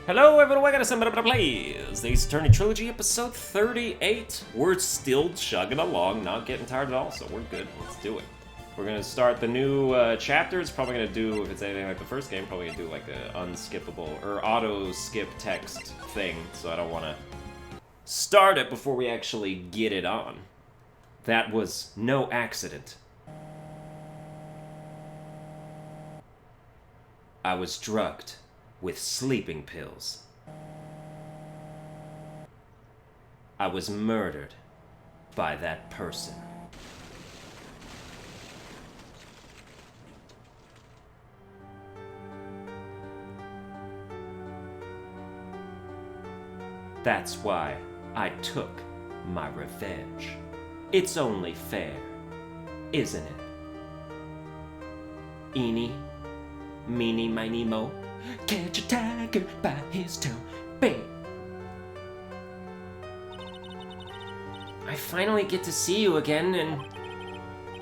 Hello everyone, welcome to Sunburned Plays, the Ace Attorney Trilogy, episode 38. We're still chugging along, not getting tired at all, so we're good. Let's do it. We're gonna start the new chapter. It's probably gonna do, if it's anything like the first game, probably gonna do like a unskippable, or auto-skip text thing, so I don't wanna start it before we actually get it on. That was no accident. I was drugged with sleeping pills. I was murdered by that person. That's why I took my revenge. It's only fair, isn't it? Eeny, meeny, miny, mo. Catch a tiger by his tail, bang! I finally get to see you again, and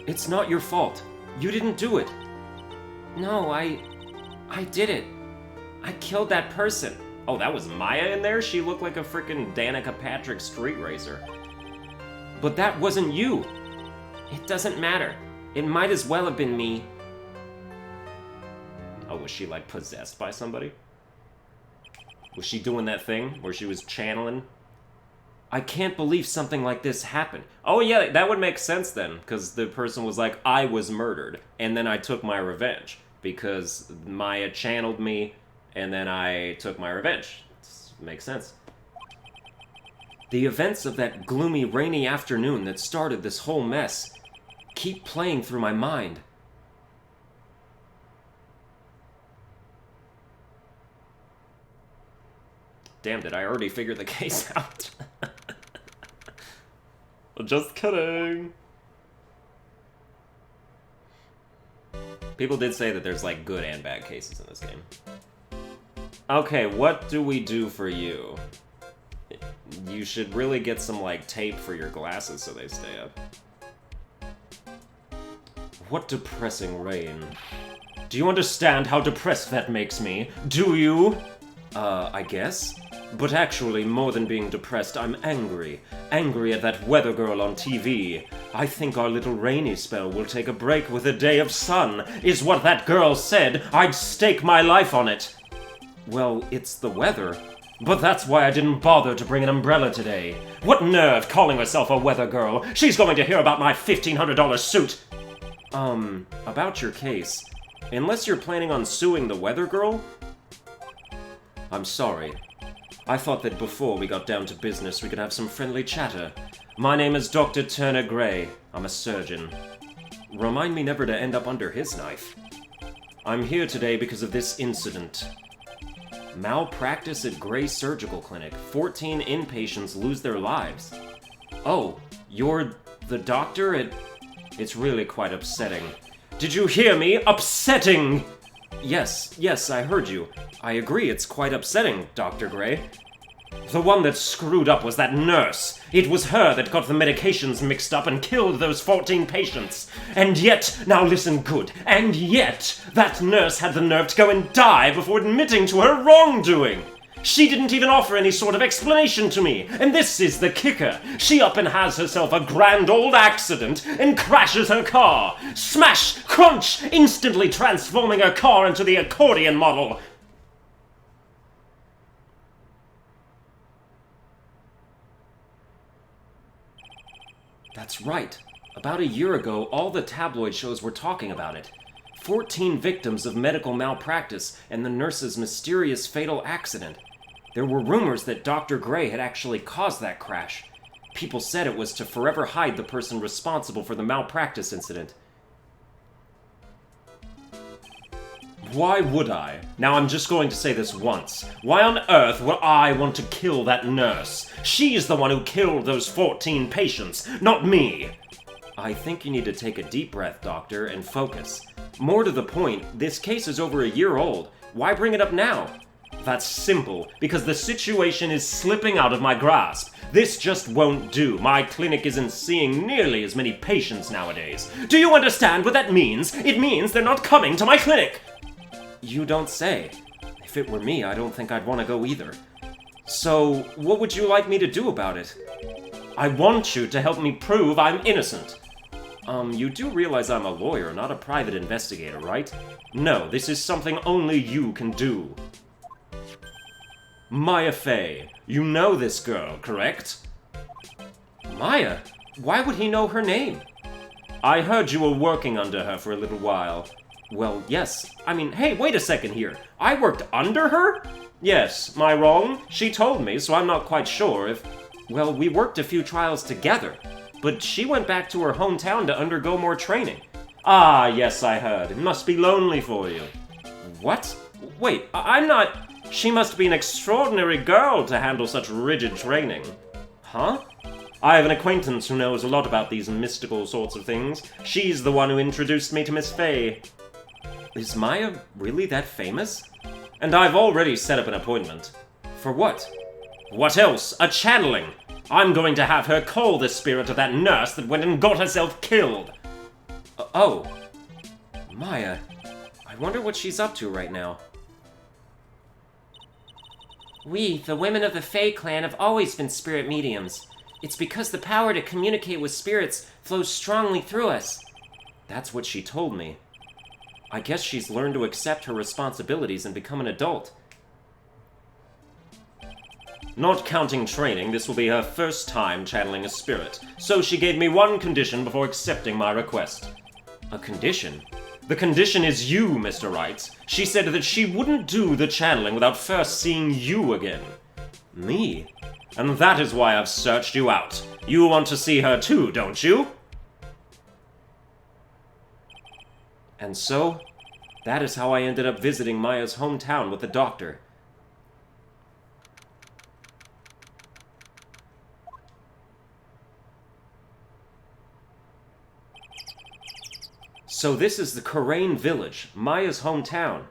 it's not your fault. You didn't do it. No, I did it. I killed that person. Oh, that was Maya in there? She looked like a frickin' Danica Patrick street racer. But that wasn't you. It doesn't matter. It might as well have been me. Oh, was she, like, possessed by somebody? Was she doing that thing where she was channeling? I can't believe something like this happened. Oh, yeah, that would make sense then, because the person was like, I was murdered, and then I took my revenge, because Maya channeled me, and then I took my revenge. Makes sense. The events of that gloomy, rainy afternoon that started this whole mess keep playing through my mind. Damn, did I already figure the case out? Just kidding. People did say that there's, like, good and bad cases in this game. Okay, what do we do for you? You should really get some, like, tape for your glasses so they stay up. What depressing rain. Do you understand how depressed that makes me? Do you? I guess? But actually, more than being depressed, I'm angry. Angry at that weather girl on TV. I think our little rainy spell will take a break with a day of sun, is what that girl said. I'd stake my life on it. Well, it's the weather. But that's why I didn't bother to bring an umbrella today. What nerve calling herself a weather girl? She's going to hear about my $1,500 suit. About your case. Unless you're planning on suing the weather girl? I'm sorry. I thought that before we got down to business we could have some friendly chatter. My name is Dr. Turner Gray. I'm a surgeon. Remind me never to end up under his knife. I'm here today because of this incident. Malpractice at Gray Surgical Clinic. 14 inpatients lose their lives. Oh, you're the doctor? It's really quite upsetting. Did you hear me? Upsetting! Yes, I heard you. I agree, it's quite upsetting, Dr. Gray. The one that screwed up was that nurse. It was her that got the medications mixed up and killed those 14 patients. And yet, now listen good, and yet, that nurse had the nerve to go and die before admitting to her wrongdoing. She didn't even offer any sort of explanation to me, and this is the kicker. She up and has herself a grand old accident and crashes her car. Smash! Crunch! Instantly transforming her car into the accordion model. That's right. About a year ago, all the tabloid shows were talking about it. 14 victims of medical malpractice and the nurse's mysterious fatal accident. There were rumors that Dr. Gray had actually caused that crash. People said it was to forever hide the person responsible for the malpractice incident. Why would I? Now I'm just going to say this once. Why on earth would I want to kill that nurse? She's the one who killed those 14 patients, not me. I think you need to take a deep breath, Doctor, and focus. More to the point, this case is over a year old. Why bring it up now? That's simple, because the situation is slipping out of my grasp. This just won't do. My clinic isn't seeing nearly as many patients nowadays. Do you understand what that means? It means they're not coming to my clinic! You don't say. If it were me, I don't think I'd want to go either. So, what would you like me to do about it? I want you to help me prove I'm innocent. You do realize I'm a lawyer, not a private investigator, right? No, this is something only you can do. Maya Fey, you know this girl, correct? Maya? Why would he know her name? I heard you were working under her for a little while. Well, yes. I mean, hey, wait a second here. I worked under her? Yes, am I wrong? She told me, so I'm not quite sure if... Well, we worked a few trials together, but she went back to her hometown to undergo more training. Ah, yes, I heard. It must be lonely for you. What? Wait, I'm not... She must be an extraordinary girl to handle such rigid training. Huh? I have an acquaintance who knows a lot about these mystical sorts of things. She's the one who introduced me to Miss Fey. Is Maya really that famous? And I've already set up an appointment. For what? What else? A channeling! I'm going to have her call the spirit of that nurse that went and got herself killed! Oh. Maya. I wonder what she's up to right now. We, the women of the Fey clan, have always been spirit mediums. It's because the power to communicate with spirits flows strongly through us. That's what she told me. I guess she's learned to accept her responsibilities and become an adult. Not counting training, this will be her first time channeling a spirit, so she gave me one condition before accepting my request. A condition? The condition is you, Mr. Wright. She said that she wouldn't do the channeling without first seeing you again. Me? And that is why I've searched you out. You want to see her too, don't you? And so, that is how I ended up visiting Maya's hometown with the doctor. So this is the Kurain village, Maya's hometown.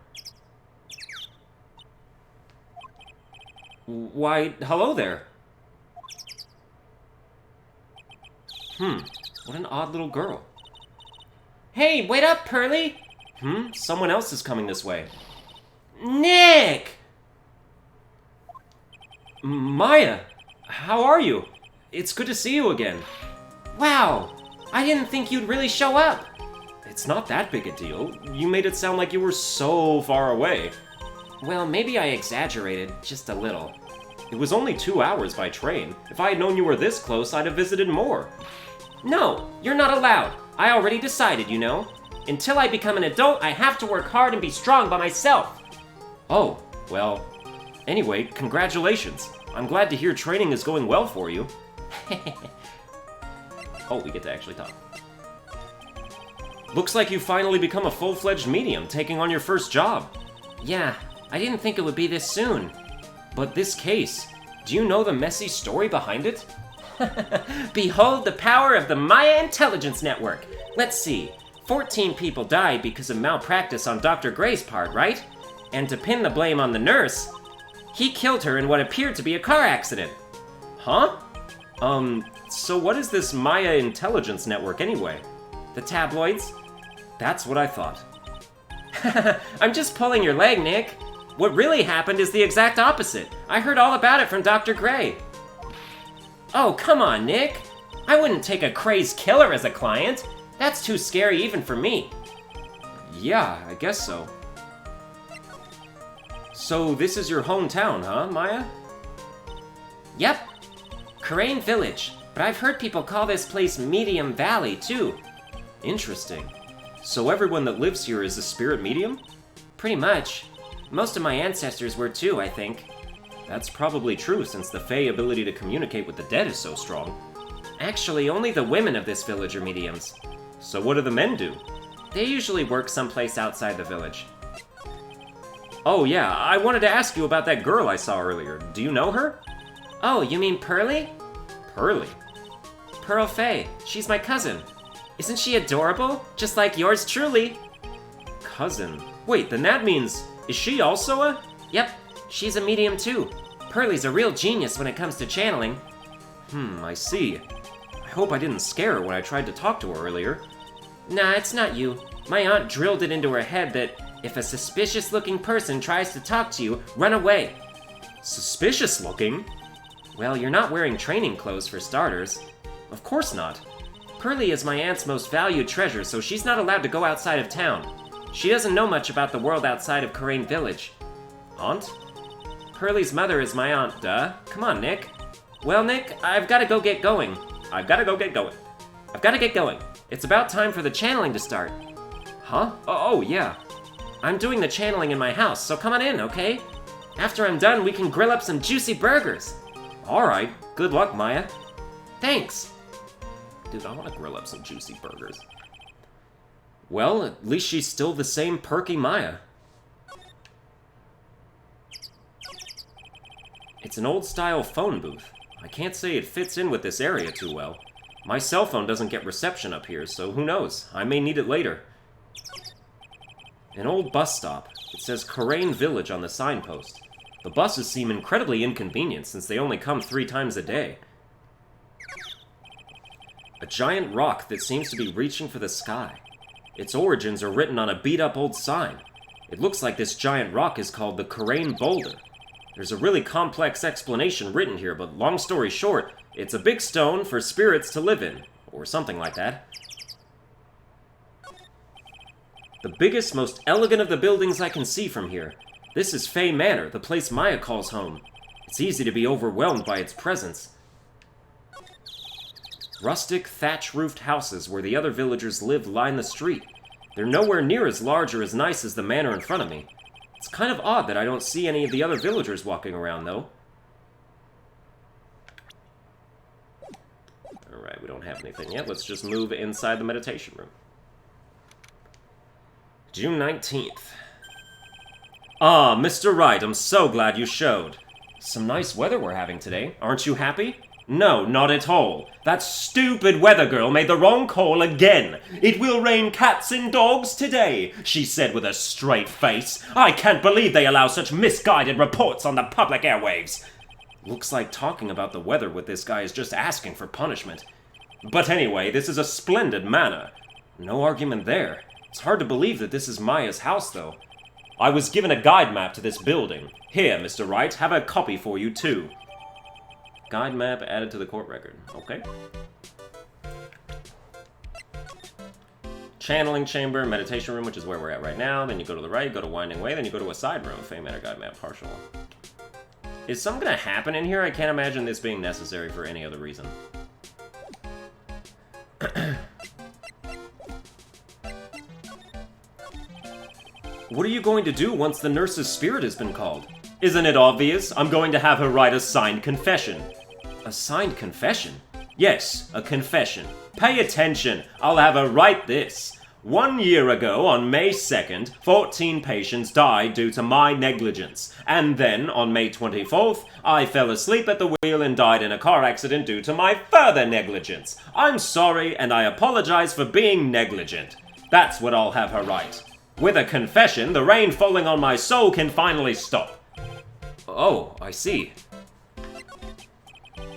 Why, hello there. What an odd little girl. Hey, wait up, Pearly! Someone else is coming this way. Nick! Maya, how are you? It's good to see you again. Wow, I didn't think you'd really show up. It's not that big a deal. You made it sound like you were so far away. Well, maybe I exaggerated just a little. It was only 2 hours by train. If I had known you were this close, I'd have visited more. No, you're not allowed. I already decided, you know. Until I become an adult, I have to work hard and be strong by myself. Oh, well, anyway, congratulations. I'm glad to hear training is going well for you. Oh, we get to actually talk. Looks like you've finally become a full-fledged medium, taking on your first job. Yeah, I didn't think it would be this soon. But this case, do you know the messy story behind it? Behold the power of the Maya Intelligence Network. Let's see. 14 people died because of malpractice on Dr. Gray's part, right? And to pin the blame on the nurse, he killed her in what appeared to be a car accident. Huh? So what is this Maya Intelligence Network anyway? The tabloids? That's what I thought. I'm just pulling your leg, Nick. What really happened is the exact opposite. I heard all about it from Dr. Gray. Oh, come on, Nick. I wouldn't take a crazed killer as a client. That's too scary even for me. Yeah, I guess so. So this is your hometown, huh, Maya? Yep. Kurain Village. But I've heard people call this place Medium Valley, too. Interesting. So everyone that lives here is a spirit medium? Pretty much. Most of my ancestors were too, I think. That's probably true since the Fey ability to communicate with the dead is so strong. Actually, only the women of this village are mediums. So what do the men do? They usually work someplace outside the village. Oh yeah, I wanted to ask you about that girl I saw earlier. Do you know her? Oh, you mean Pearly? Pearly? Pearl Fey. She's my cousin. Isn't she adorable? Just like yours truly. Cousin? Wait, then that means... Is she also a... Yep, she's a medium too. Pearly's a real genius when it comes to channeling. I see. I hope I didn't scare her when I tried to talk to her earlier. Nah, it's not you. My aunt drilled it into her head that If a suspicious-looking person tries to talk to you, run away. Suspicious looking? Well, you're not wearing training clothes for starters. Of course not. Pearly is my aunt's most valued treasure, so she's not allowed to go outside of town. She doesn't know much about the world outside of Kurain Village. Aunt? Pearly's mother is my aunt, duh. Come on, Nick. Well, Nick, I've gotta go get going. I've gotta go get going. I've gotta get going. It's about time for the channeling to start. Huh? Oh, yeah. I'm doing the channeling in my house, so come on in, okay? After I'm done, we can grill up some juicy burgers. Alright, good luck, Maya. Thanks. Dude, I want to grill up some juicy burgers. Well, at least she's still the same perky Maya. It's an old-style phone booth. I can't say it fits in with this area too well. My cell phone doesn't get reception up here, so who knows? I may need it later. An old bus stop. It says Kurain Village on the signpost. The buses seem incredibly inconvenient since they only come 3 times a day. A giant rock that seems to be reaching for the sky. Its origins are written on a beat-up old sign. It looks like this giant rock is called the Kurain Boulder. There's a really complex explanation written here, but long story short, it's a big stone for spirits to live in, or something like that. The biggest, most elegant of the buildings I can see from here. This is Fey Manor, the place Maya calls home. It's easy to be overwhelmed by its presence. Rustic, thatch-roofed houses where the other villagers live line the street. They're nowhere near as large or as nice as the manor in front of me. It's kind of odd that I don't see any of the other villagers walking around, though. Alright, we don't have anything yet. Let's just move inside the meditation room. June 19th. Ah, Mr. Wright, I'm so glad you showed. Some nice weather we're having today. Aren't you happy? No, not at all. That stupid weather girl made the wrong call again. It will rain cats and dogs today, she said with a straight face. I can't believe they allow such misguided reports on the public airwaves. Looks like talking about the weather with this guy is just asking for punishment. But anyway, this is a splendid manor. No argument there. It's hard to believe that this is Maya's house, though. I was given a guide map to this building. Here, Mr. Wright, have a copy for you, too. Guide map added to the court record. Okay. Channeling chamber, meditation room, which is where we're at right now. Then you go to the right, go to Winding Way, then you go to a side room. Fey Manor guide map partial. Is something gonna happen in here? I can't imagine this being necessary for any other reason. What are you going to do once the nurse's spirit has been called? Isn't it obvious? I'm going to have her write a signed confession. A signed confession? Yes, a confession. Pay attention. I'll have her write this. 1 year ago, on May 2nd, 14 patients died due to my negligence. And then, on May 24th, I fell asleep at the wheel and died in a car accident due to my further negligence. I'm sorry, and I apologize for being negligent. That's what I'll have her write. With a confession, the rain falling on my soul can finally stop. Oh, I see.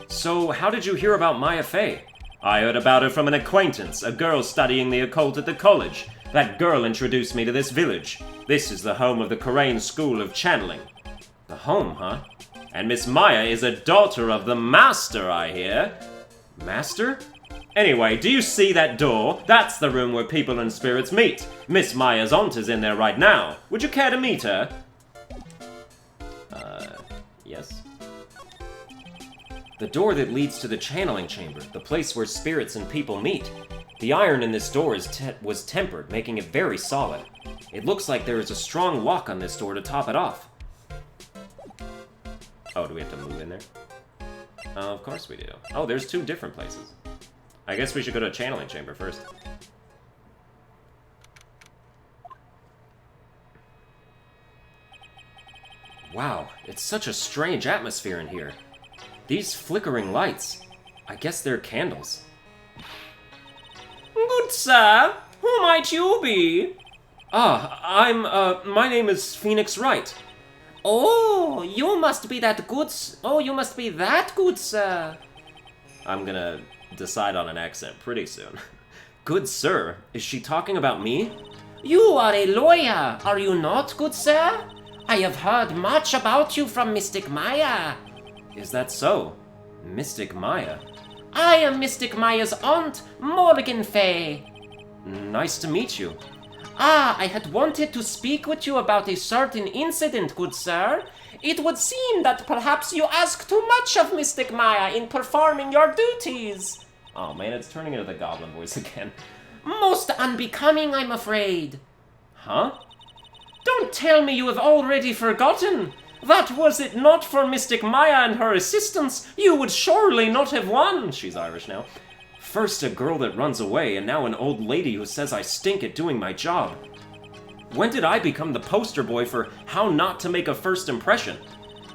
So, how did you hear about Maya Fey? I heard about her from an acquaintance, a girl studying the occult at the college. That girl introduced me to this village. This is the home of the Kurain School of Channeling. The home, huh? And Miss Maya is a daughter of the Master, I hear. Master? Anyway, do you see that door? That's the room where people and spirits meet. Miss Maya's aunt is in there right now. Would you care to meet her? Yes. The door that leads to the channeling chamber, the place where spirits and people meet. The iron in this door was tempered, making it very solid. It looks like there is a strong lock on this door to top it off. Oh, do we have to move in there? Of course we do. Oh, there's 2 different places. I guess we should go to a channeling chamber first. Wow, it's such a strange atmosphere in here. These flickering lights. I guess they're candles. Good sir, who might you be? My name is Phoenix Wright. Oh, you must be that good, sir. I'm gonna decide on an accent pretty soon. Good sir, is she talking about me? You are a lawyer, are you not, good sir? I have heard much about you from Mystic Maya. Is that so? Mystic Maya? I am Mystic Maya's aunt, Morgan Fey. Nice to meet you. Ah, I had wanted to speak with you about a certain incident, good sir. It would seem that perhaps you ask too much of Mystic Maya in performing your duties. Oh man, it's turning into the goblin voice again. Most unbecoming, I'm afraid. Huh? Don't tell me you have already forgotten. That was it not for Mystic Maya and her assistants, you would surely not have won. She's Irish now. First a girl that runs away, and now an old lady who says I stink at doing my job. When did I become the poster boy for how not to make a first impression?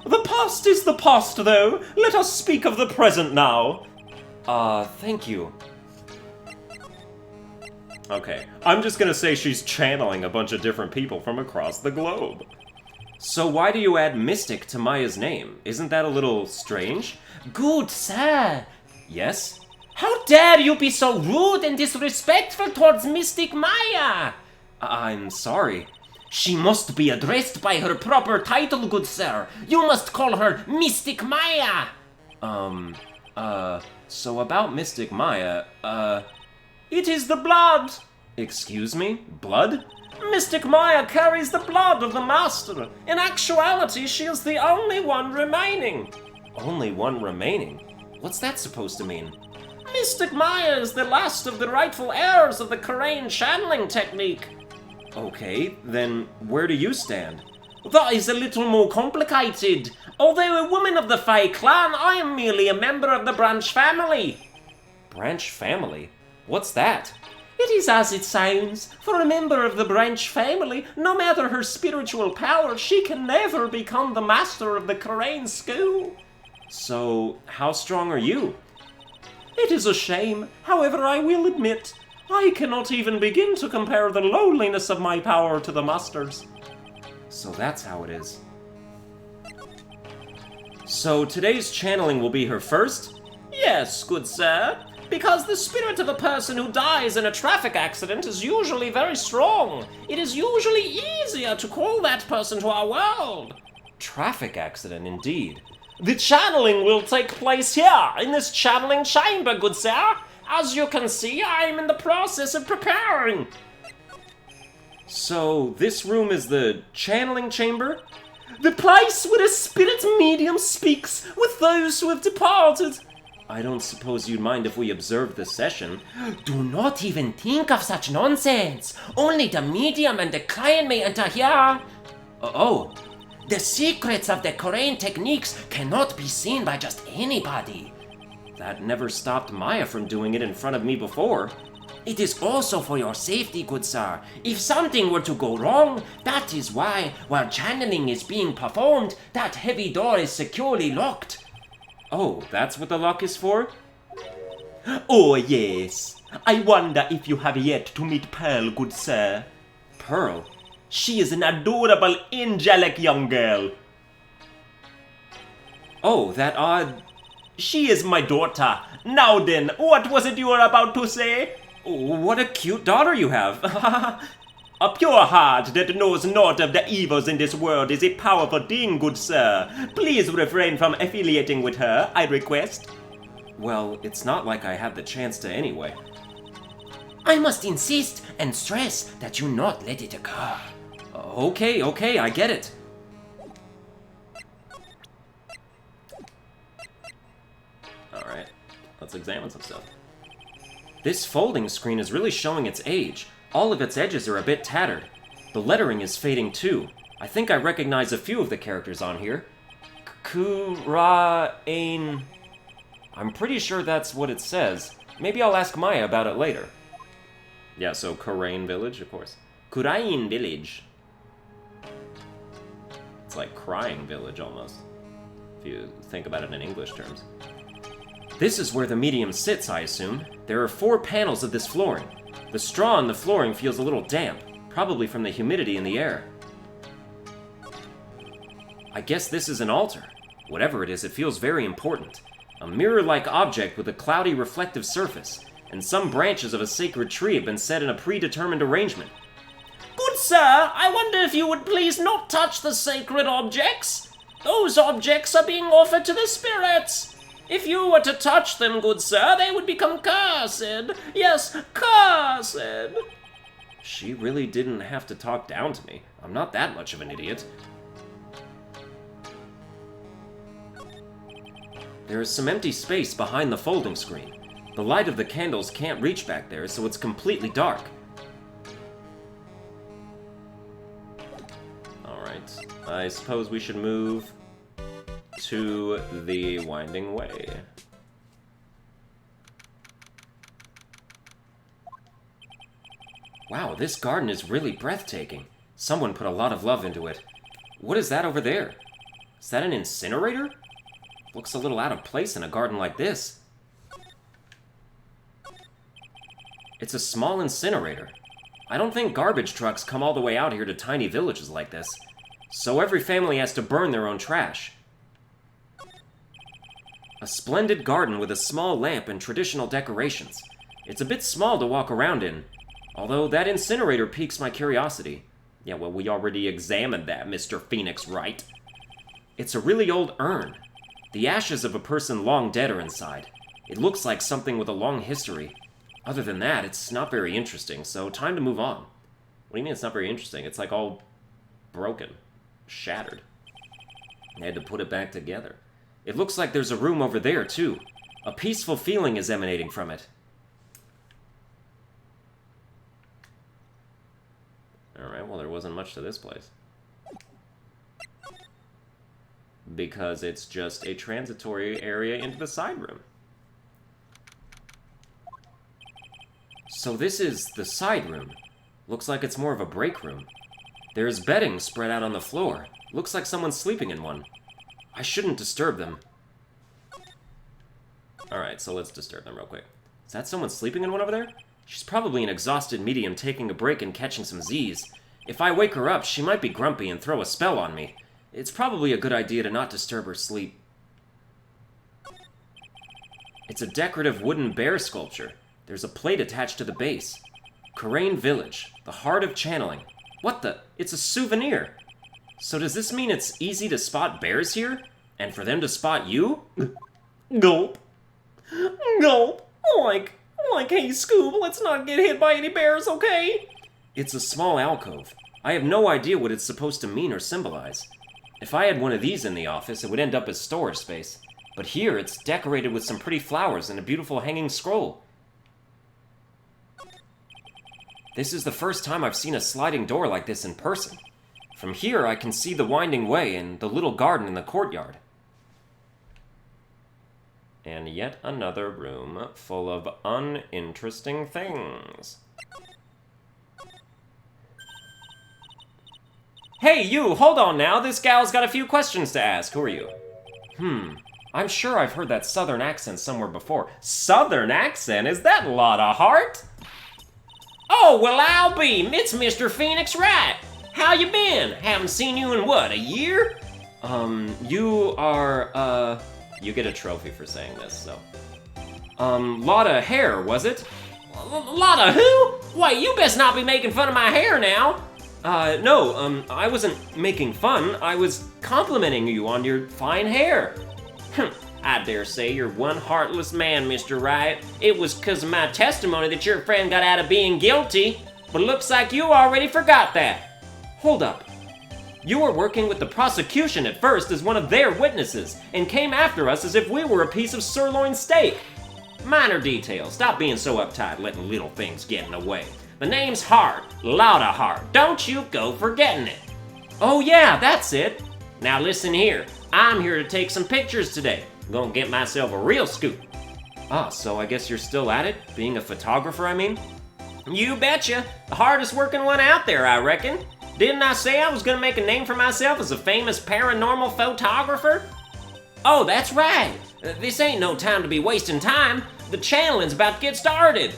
The past is the past, though. Let us speak of the present now. Thank you. Okay, I'm just gonna say she's channeling a bunch of different people from across the globe. So why do you add Mystic to Maya's name? Isn't that a little strange? Good sir. Yes? How dare you be so rude and disrespectful towards Mystic Maya? I'm sorry. She must be addressed by her proper title, good sir. You must call her Mystic Maya. So about Mystic Maya, It is the blood. excuse me? Blood? Mystic Maya carries the blood of the Master. In actuality, she is the only one remaining. Only one remaining? What's that supposed to mean? Mystic Maya is the last of the rightful heirs of the Kurain channeling technique. Okay, then where do you stand? That is a little more complicated. Although a woman of the Fey clan, I am merely a member of the branch family. Branch family? What's that? It is as it sounds. For a member of the branch family, no matter her spiritual power, she can never become the master of the Kurain school. So, how strong are you? It is a shame. However, I will admit, I cannot even begin to compare the lowliness of my power to the master's. So that's how it is. So today's channeling will be her first? Yes, good sir. Because the spirit of a person who dies in a traffic accident is usually very strong. It is usually easier to call that person to our world. Traffic accident, indeed. The channeling will take place here, in this channeling chamber, good sir. As you can see, I am in the process of preparing. So, this room is the channeling chamber? The place where a spirit medium speaks with those who have departed. I don't suppose you'd mind if we observed the session. Do not even think of such nonsense. Only the medium and the client may enter here. Oh. The secrets of the Kurain techniques cannot be seen by just anybody. That never stopped Maya from doing it in front of me before. It is also for your safety, good sir. If something were to go wrong, that is why, while channeling is being performed, that heavy door is securely locked. Oh, that's what the lock is for? Oh, yes. I wonder if you have yet to meet Pearl, good sir. Pearl? She is an adorable, angelic young girl. Oh, that odd... She is my daughter. Now then, what was it you were about to say? Oh, what a cute daughter you have. A pure heart that knows naught of the evils in this world is a powerful thing, good sir. Please refrain from affiliating with her, I request. Well, it's not like I had the chance to anyway. I must insist and stress that you not let it occur. Okay, I get it. Alright, let's examine some stuff. This folding screen is really showing its age. All of its edges are a bit tattered. The lettering is fading too. I think I recognize a few of the characters on here. Kurain... I'm pretty sure that's what it says. Maybe I'll ask Maya about it later. Yeah, so Kurain Village, of course. Kurain Village. It's like Crying Village, almost, if you think about it in English terms. This is where the medium sits, I assume. There are 4 panels of this flooring. The straw on the flooring feels a little damp, probably from the humidity in the air. I guess this is an altar. Whatever it is, it feels very important. A mirror-like object with a cloudy reflective surface, and some branches of a sacred tree have been set in a predetermined arrangement. sir, I wonder if you would please not touch the sacred objects. Those objects are being offered to the spirits. If you were to touch them, good sir, they would become cursed. Yes, cursed. She really didn't have to talk down to me. I'm not that much of an idiot. There is some empty space behind the folding screen. The light of the candles can't reach back there, so it's completely dark. Alright, I suppose we should move to the winding way. Wow, this garden is really breathtaking. Someone put a lot of love into it. What is that over there? Is that an incinerator? Looks a little out of place in a garden like this. It's a small incinerator. I don't think garbage trucks come all the way out here to tiny villages like this. So every family has to burn their own trash. A splendid garden with a small lamp and traditional decorations. It's a bit small to walk around in, although that incinerator piques my curiosity. Yeah, well, we already examined that, Mr. Phoenix Wright. It's a really old urn. The ashes of a person long dead are inside. It looks like something with a long history. Other than that, it's not very interesting, so time to move on. What do you mean it's not very interesting? It's like all broken, shattered. I had to put it back together. It looks like there's a room over there, too. A peaceful feeling is emanating from it. Alright, well, there wasn't much to this place. Because it's just a transitory area into the side room. So this is the side room. Looks like it's more of a break room. There's bedding spread out on the floor. Looks like someone's sleeping in one. I shouldn't disturb them. Alright, so let's disturb them real quick. Is that someone sleeping in one over there? She's probably an exhausted medium taking a break and catching some Z's. If I wake her up, she might be grumpy and throw a spell on me. It's probably a good idea to not disturb her sleep. It's a decorative wooden bear sculpture. There's a plate attached to the base. Kurain Village, the heart of channeling. What the? It's a souvenir. So does this mean it's easy to spot bears here? And for them to spot you? Gulp. Gulp. Like, hey, Scoob, let's not get hit by any bears, okay? It's a small alcove. I have no idea what it's supposed to mean or symbolize. If I had one of these in the office, it would end up as storage space. But here, it's decorated with some pretty flowers and a beautiful hanging scroll. This is the first time I've seen a sliding door like this in person. From here, I can see the winding way and the little garden in the courtyard. And yet another room full of uninteresting things. Hey, you! Hold on now! This gal's got a few questions to ask. Who are you? I'm sure I've heard that southern accent somewhere before. Southern accent? Is that Lotta, Hart? Oh, well, I'll be. It's Mr. Phoenix Wright. How you been? Haven't seen you in what, a year? You are, you get a trophy for saying this, so. Lotta Hair, was it? Lotta who? Wait, you best not be making fun of my hair now. No, I wasn't making fun. I was complimenting you on your fine hair. I dare say you're one heartless man, Mr. Wright. It was 'cause of my testimony that your friend got out of being guilty, but looks like you already forgot that. Hold up. You were working with the prosecution at first as one of their witnesses, and came after us as if we were a piece of sirloin steak. Minor details. Stop being so uptight, letting little things get in the way. The name's Hart, Lotta Hart. Don't you go forgetting it. Oh yeah, that's it. Now listen here. I'm here to take some pictures today. I'm gonna get myself a real scoop. Ah, so I guess you're still at it? Being a photographer, I mean? You betcha. The hardest working one out there, I reckon. Didn't I say I was gonna make a name for myself as a famous paranormal photographer? Oh, that's right. This ain't no time to be wasting time. The channeling's about to get started.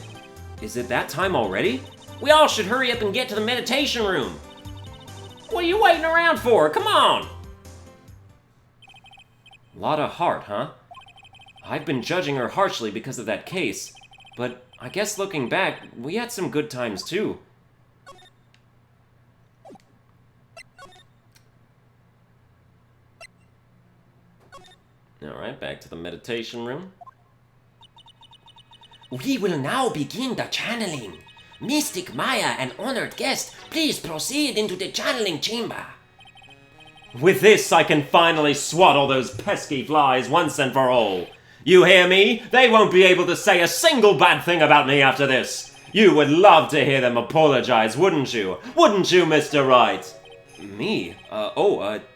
Is it that time already? We all should hurry up and get to the meditation room. What are you waiting around for? Come on. Lotta Hart, huh? I've been judging her harshly because of that case, but I guess looking back, we had some good times too. Alright, back to the meditation room. We will now begin the channeling. Mystic Maya and honored guest, please proceed into the channeling chamber. With this, I can finally swat all those pesky flies once and for all. You hear me? They won't be able to say a single bad thing about me after this. You would love to hear them apologize, wouldn't you? Wouldn't you, Mr. Wright? Me?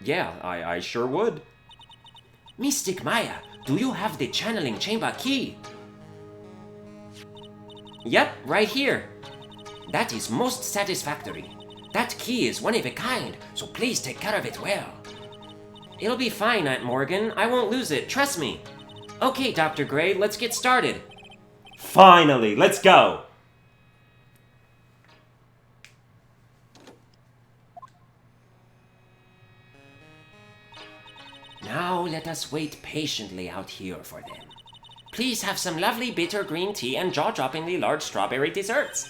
Yeah, I sure would. Mystic Maya, do you have the channeling chamber key? Yep, right here. That is most satisfactory. That key is one of a kind, so please take care of it well. It'll be fine, Aunt Morgan. I won't lose it, trust me. Okay, Dr. Gray, let's get started. Finally, let's go! Now let us wait patiently out here for them. Please have some lovely bitter green tea and jaw-droppingly large strawberry desserts.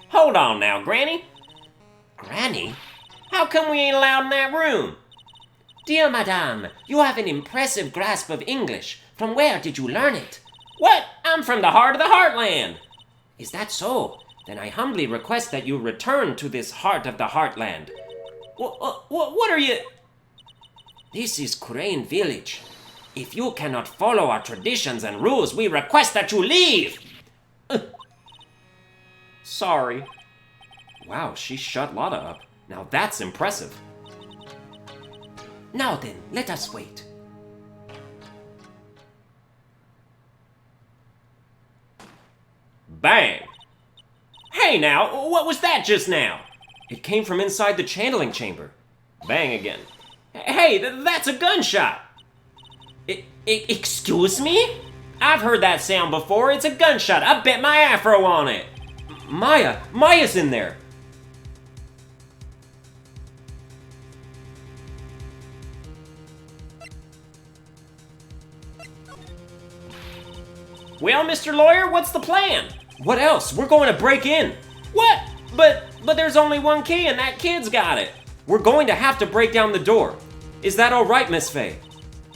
Hold on now, Granny. Granny? How come we ain't allowed in that room? Dear Madame, you have an impressive grasp of English. From where did you learn it? What? I'm from the heart of the Heartland. Is that so? Then I humbly request that you return to this heart of the Heartland. What are you... This is Kurain village. If you cannot follow our traditions and rules, we request that you leave! Sorry. Wow, she shut Lotta up. Now that's impressive. Now then, let us wait. Bang! Hey now, what was that just now? It came from inside the channeling chamber. Bang again. Hey, that's a gunshot! Excuse me? I've heard that sound before. It's a gunshot. I bet my afro on it. Maya's in there. Well, Mr. Lawyer, what's the plan? What else? We're going to break in. What? But there's only one key and that kid's got it. We're going to have to break down the door. Is that all right, Miss Fey?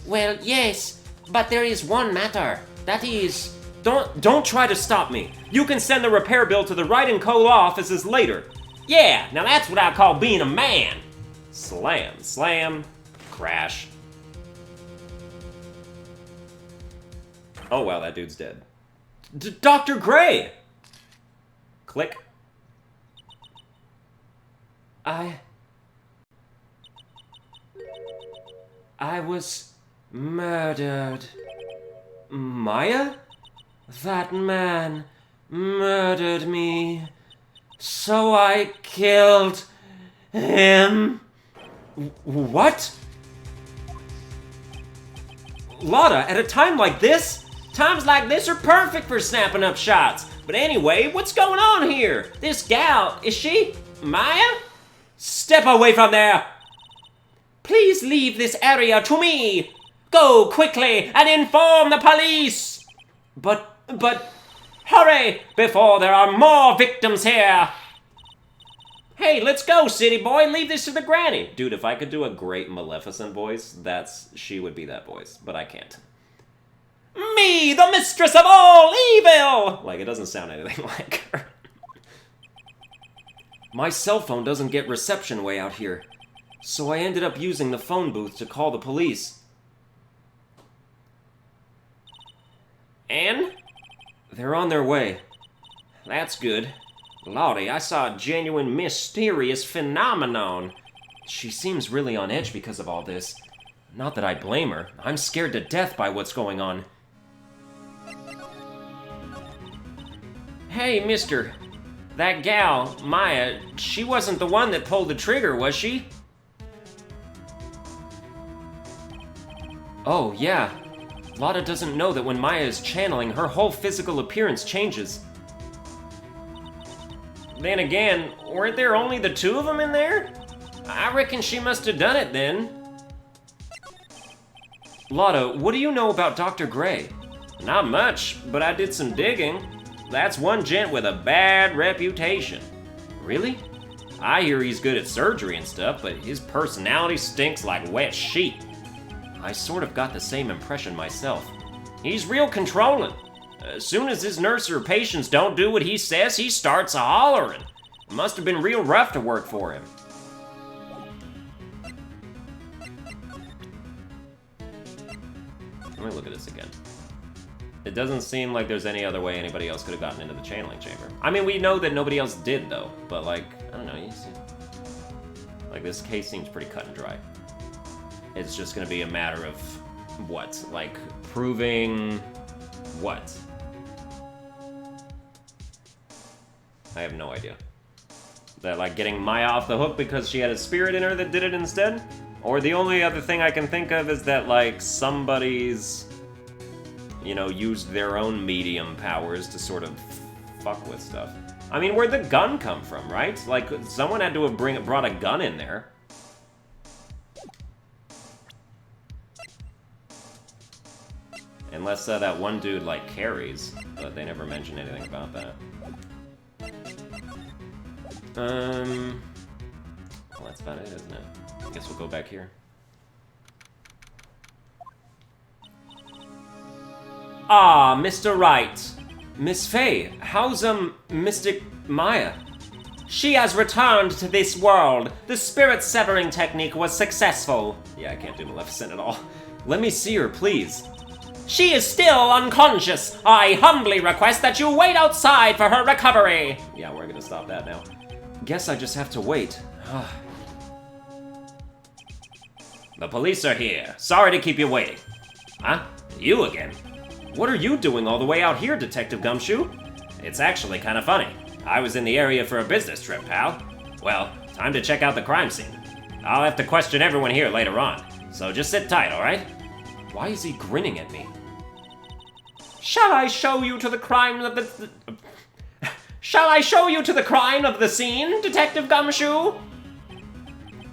Well, yes, but there is one matter. That is... Don't try to stop me. You can send the repair bill to the Wright & Co. law offices later. Yeah, now that's what I call being a man. Slam, slam, crash. Oh wow, that dude's dead. Dr. Gray! Click. I was murdered. Maya? That man murdered me. So I killed him. What? Lotta, at a time like this? Times like this are perfect for snapping up shots. But anyway, what's going on here? This gal, is she Maya? Step away from there! Please leave this area to me. Go quickly and inform the police. But... Hurry, before there are more victims here. Hey, let's go, city boy. Leave this to the granny. Dude, if I could do a great Maleficent voice, she would be that voice, but I can't. Me, the mistress of all evil! Like, it doesn't sound anything like her. My cell phone doesn't get reception way out here, so I ended up using the phone booth to call the police. And? They're on their way. That's good. Lordy, I saw a genuine mysterious phenomenon. She seems really on edge because of all this. Not that I blame her. I'm scared to death by what's going on. Hey, mister. That gal, Maya, she wasn't the one that pulled the trigger, was she? Oh, yeah. Lotta doesn't know that when Maya is channeling, her whole physical appearance changes. Then again, weren't there only the two of them in there? I reckon she must have done it then. Lotta, what do you know about Dr. Gray? Not much, but I did some digging. That's one gent with a bad reputation. Really? I hear he's good at surgery and stuff, but his personality stinks like wet sheep. I sort of got the same impression myself. He's real controlling. As soon as his nurse or patients don't do what he says, he starts a-hollering. It must have been real rough to work for him. Let me look at this again. It doesn't seem like there's any other way anybody else could have gotten into the channeling chamber. I mean, we know that nobody else did, though. But, like, I don't know, you see... Like, this case seems pretty cut and dry. It's just gonna be a matter of... what? Like, proving... what? I have no idea. That, like, getting Maya off the hook because she had a spirit in her that did it instead? Or the only other thing I can think of is that, like, somebody's... you know, used their own medium powers to sort of fuck with stuff. I mean, where'd the gun come from, right? Like, someone had to have brought a gun in there. Unless that one dude, like, carries, but they never mention anything about that. Well, that's about it, isn't it? I guess we'll go back here. Ah, Mr. Wright. Miss Fey, how's, Mystic Maya? She has returned to this world. The spirit severing technique was successful. Yeah, I can't do Maleficent at all. Let me see her, please. She is still unconscious. I humbly request that you wait outside for her recovery. Yeah, we're gonna stop that now. Guess I just have to wait. The police are here. Sorry to keep you waiting. Huh? You again? What are you doing all the way out here, Detective Gumshoe? It's actually kind of funny. I was in the area for a business trip, pal. Well, time to check out the crime scene. I'll have to question everyone here later on, so just sit tight, alright? Why is he grinning at me? Shall I show you to the crime of the... Shall I show you to the crime of the scene, Detective Gumshoe?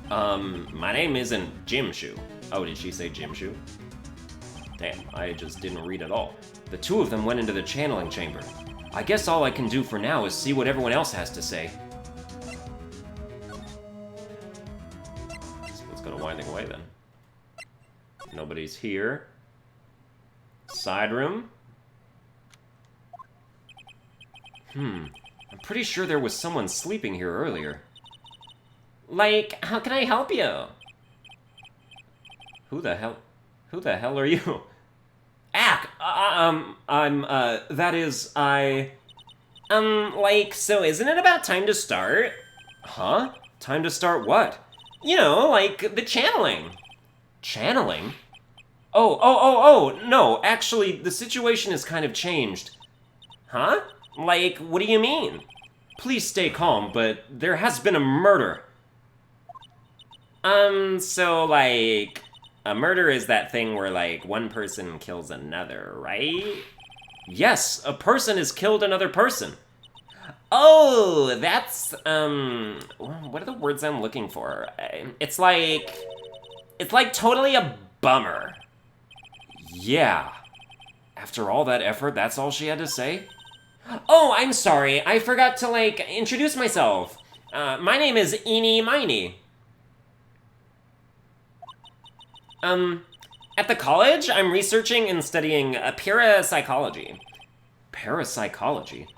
My name isn't Jim Shoe. Oh, did she say Jim Shoe? Damn, I just didn't read at all. The two of them went into the channeling chamber. I guess all I can do for now is see what everyone else has to say. So let's go to Winding Way then. Nobody's here. Side room. I'm pretty sure there was someone sleeping here earlier. Like, how can I help you? Who the hell are you? Like, so isn't it about time to start? Huh? Time to start what? You know, like, the channeling. Channeling? Oh, no, actually, the situation has kind of changed. Huh? Like, what do you mean? Please stay calm, but there has been a murder. So, like... a murder is that thing where, like, one person kills another, right? Yes, a person has killed another person. Oh, that's, what are the words I'm looking for? It's like totally a bummer. Yeah. After all that effort, that's all she had to say? Oh, I'm sorry, I forgot to, like, introduce myself. My name is Eenie Miney. At the college, I'm researching and studying parapsychology. Parapsychology?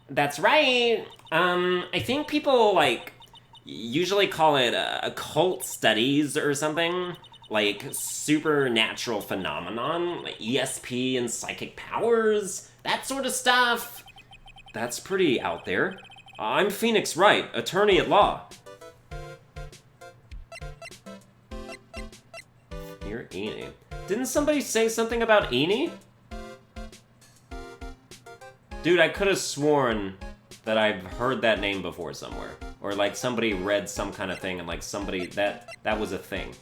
That's right. I think people, like, usually call it occult studies or something. Like, supernatural phenomenon, like ESP and psychic powers, that sort of stuff. That's pretty out there. I'm Phoenix Wright, attorney at law. You're Eenie. Didn't somebody say something about Eenie? Dude, I could have sworn that I've heard that name before somewhere. Or like somebody read some kind of thing and like somebody, that was a thing.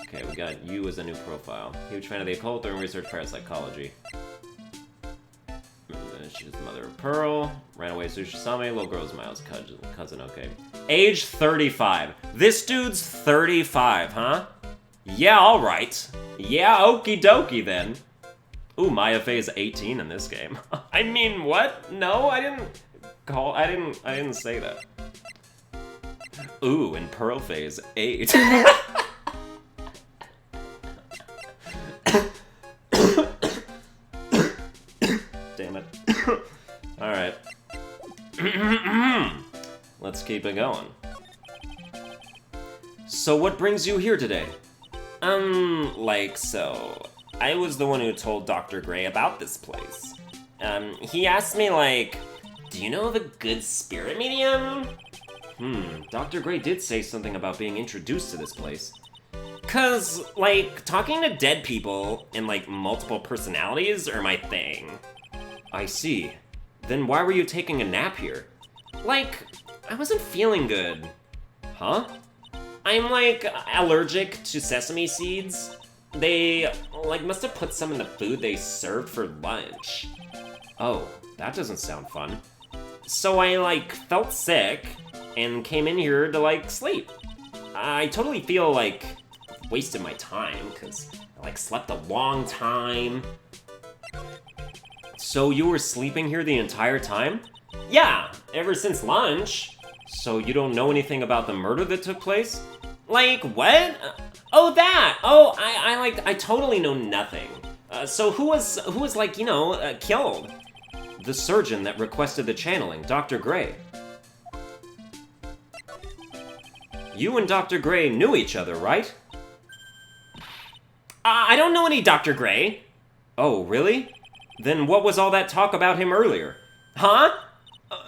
Okay, we got you as a new profile. Huge fan of the occult and research parapsychology. She's the mother of Pearl. Ran away Sushisame. Little girl's Miles' cousin, okay. Age 35. This dude's 35, huh? Yeah, alright. Yeah, okie dokie then. Ooh, Maya Fey is 18 in this game. I mean, what? No, I didn't say that. Ooh, in Pearl Phase 8. Damn it. Alright. Let's keep it going. So what brings you here today? So... I was the one who told Dr. Gray about this place. He asked me, like, do you know of a good spirit medium? Dr. Gray did say something about being introduced to this place. 'Cause, like, talking to dead people and, like, multiple personalities are my thing. I see. Then why were you taking a nap here? Like, I wasn't feeling good. Huh? I'm, like, allergic to sesame seeds. They, like, must have put some in the food they served for lunch. Oh, that doesn't sound fun. So I, like, felt sick and came in here to, like, sleep. I totally feel, like, wasted my time, because I, like, slept a long time. So you were sleeping here the entire time? Yeah, ever since lunch. So you don't know anything about the murder that took place? Like, what? Oh, that! Oh, I totally know nothing. So who was like, you know, killed? The surgeon that requested the channeling, Dr. Gray. You and Dr. Gray knew each other, right? I don't know any Dr. Gray. Oh, really? Then what was all that talk about him earlier? Huh?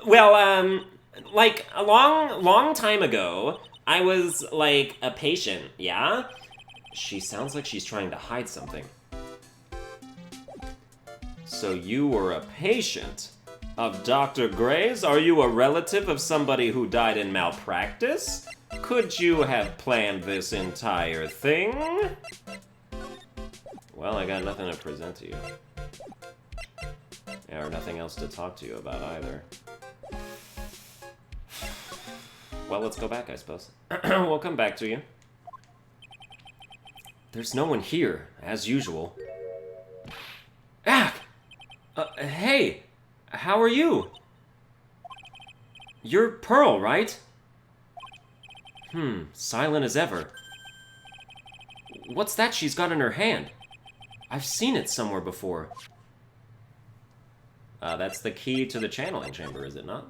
Like, a long time ago, I was, like, a patient, yeah? She sounds like she's trying to hide something. So you were a patient of Dr. Gray's? Are you a relative of somebody who died in malpractice? Could you have planned this entire thing? Well, I got nothing to present to you. Yeah, or nothing else to talk to you about either. Well, let's go back, I suppose. We'll come back to you. There's no one here, as usual. Ah! Hey! How are you? You're Pearl, right? Silent as ever. What's that she's got in her hand? I've seen it somewhere before. That's the key to the channeling chamber, is it not?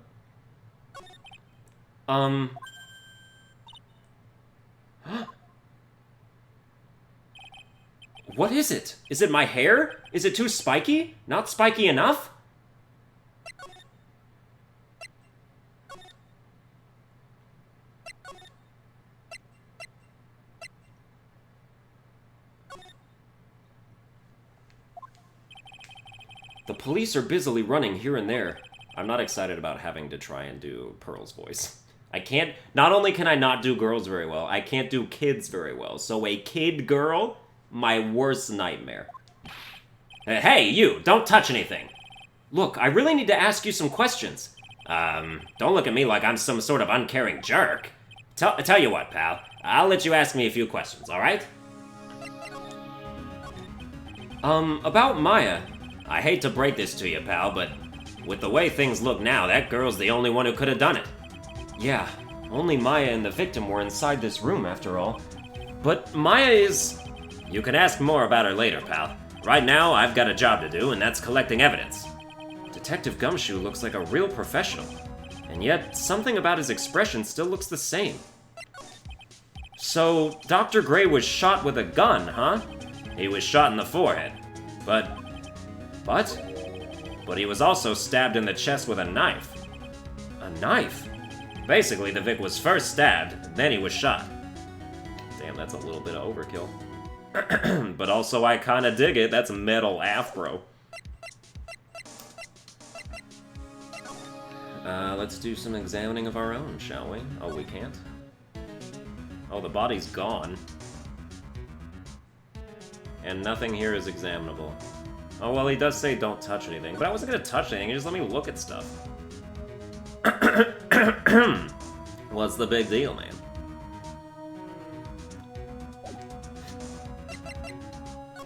What is it? Is it my hair? Is it too spiky? Not spiky enough? The police are busily running here and there. I'm not excited about having to try and do Pearl's voice. I can't, not only can I not do girls very well, I can't do kids very well. So a kid girl, my worst nightmare. Hey, you, don't touch anything. Look, I really need to ask you some questions. Don't look at me like I'm some sort of uncaring jerk. Tell you what, pal, I'll let you ask me a few questions, alright? About Maya. I hate to break this to you, pal, but with the way things look now, that girl's the only one who could have done it. Yeah, only Maya and the victim were inside this room, after all. But Maya is... You can ask more about her later, pal. Right now, I've got a job to do, and that's collecting evidence. Detective Gumshoe looks like a real professional, and yet something about his expression still looks the same. So, Dr. Gray was shot with a gun, huh? He was shot in the forehead. But he was also stabbed in the chest with a knife. A knife? Basically, the Vic was first stabbed, then he was shot. Damn, that's a little bit of overkill. But also, I kinda dig it. That's metal afro. Let's do some examining of our own, shall we? Oh, we can't? Oh, the body's gone. And nothing here is examinable. Oh, well, he does say don't touch anything, but I wasn't gonna touch anything, just let me look at stuff. What's the big deal, man?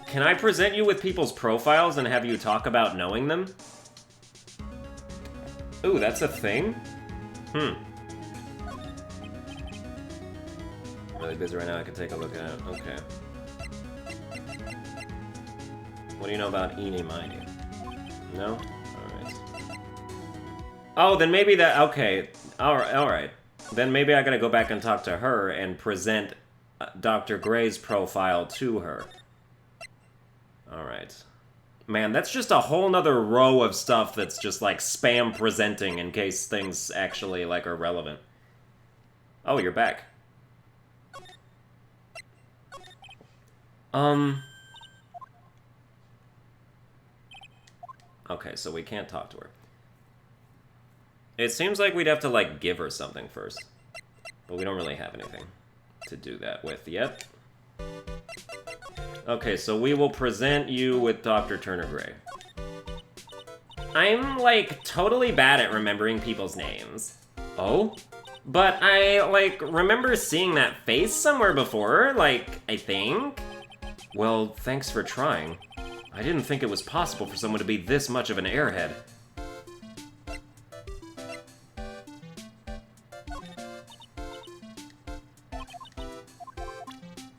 Can I present you with people's profiles and have you talk about knowing them? Ooh, that's a thing? really busy right now. I can take a look at it. Okay. What do you know about Eenie Meenie? No? Alright. Oh, then maybe that... Okay. Alright. Then maybe I gotta go back and talk to her and present Dr. Gray's profile to her. Alright. Man, that's just a whole nother row of stuff that's just, like, spam presenting in case things actually, like, are relevant. Oh, you're back. Okay, so we can't talk to her. It seems like we'd have to, like, give her something first. But we don't really have anything to do that with yet. Okay, so we will present you with Dr. Turner Gray. I'm, like, totally bad at remembering people's names. Oh? But I, like, remember seeing that face somewhere before, like, I think? Well, thanks for trying. I didn't think it was possible for someone to be this much of an airhead.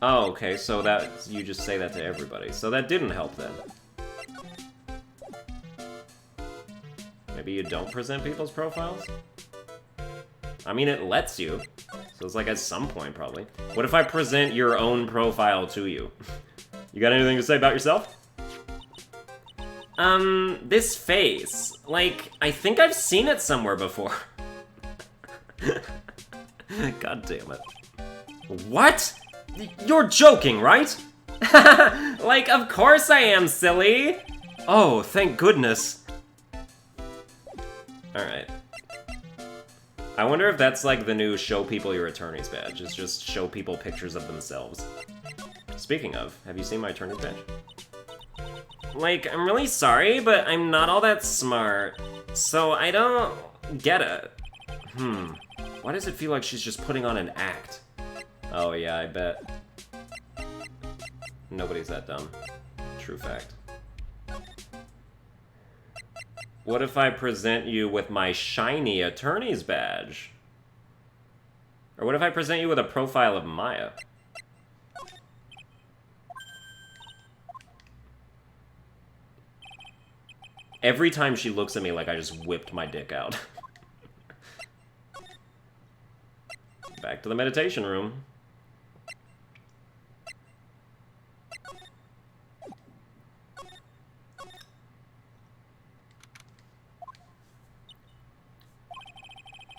Oh, okay, so that you just say that to everybody. So that didn't help then. Maybe you don't present people's profiles? I mean, it lets you. So it's like at some point, probably. What if I present your own profile to you? You got anything to say about yourself? This face. Like, I think I've seen it somewhere before. God damn it. What? You're joking, right? Like, of course I am, silly! Oh, thank goodness. Alright. I wonder if that's like the new show people your attorney's badge. It's just show people pictures of themselves. Speaking of, have you seen my attorney's badge? Like, I'm really sorry, but I'm not all that smart. So I don't get it. Why does it feel like she's just putting on an act? Oh yeah, I bet. Nobody's that dumb. True fact. What if I present you with my shiny attorney's badge? Or what if I present you with a profile of Maya? Every time she looks at me like I just whipped my dick out. Back to the meditation room.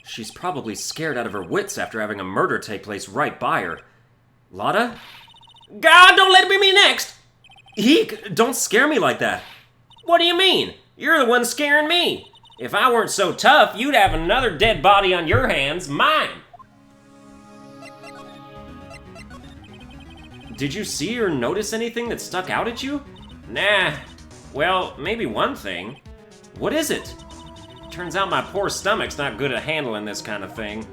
She's probably scared out of her wits after having a murder take place right by her. Lotta? God, don't let it be me next! Eek, don't scare me like that. What do you mean? You're the one scaring me. If I weren't so tough, you'd have another dead body on your hands, mine. Did you see or notice anything that stuck out at you? Nah. Well, maybe one thing. What is it? Turns out my poor stomach's not good at handling this kind of thing.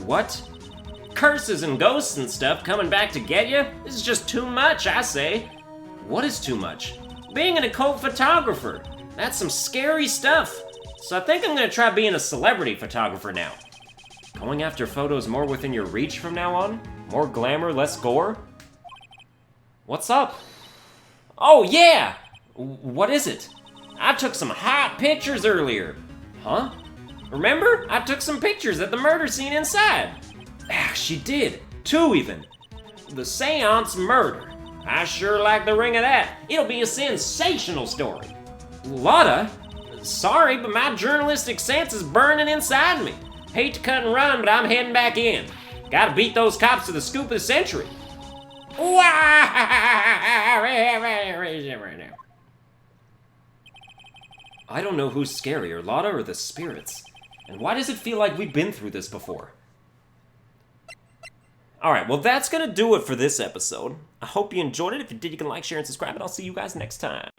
What? Curses and ghosts and stuff coming back to get you? This is just too much, I say. What is too much? Being an occult photographer. That's some scary stuff. So I think I'm gonna try being a celebrity photographer now. Going after photos more within your reach from now on? More glamour, less gore? What's up? Oh yeah! What is it? I took some hot pictures earlier. Huh? Remember? I took some pictures at the murder scene inside. Ah, she did. 2 even. The seance murder. I sure like the ring of that. It'll be a sensational story. Lotta? Sorry, but my journalistic sense is burning inside me. Hate to cut and run, but I'm heading back in. Gotta beat those cops to the scoop of the century. I don't know who's scarier, Lotta or the spirits. And why does it feel like we've been through this before? Alright, well that's gonna do it for this episode. I hope you enjoyed it. If you did, you can like, share, and subscribe, and I'll see you guys next time.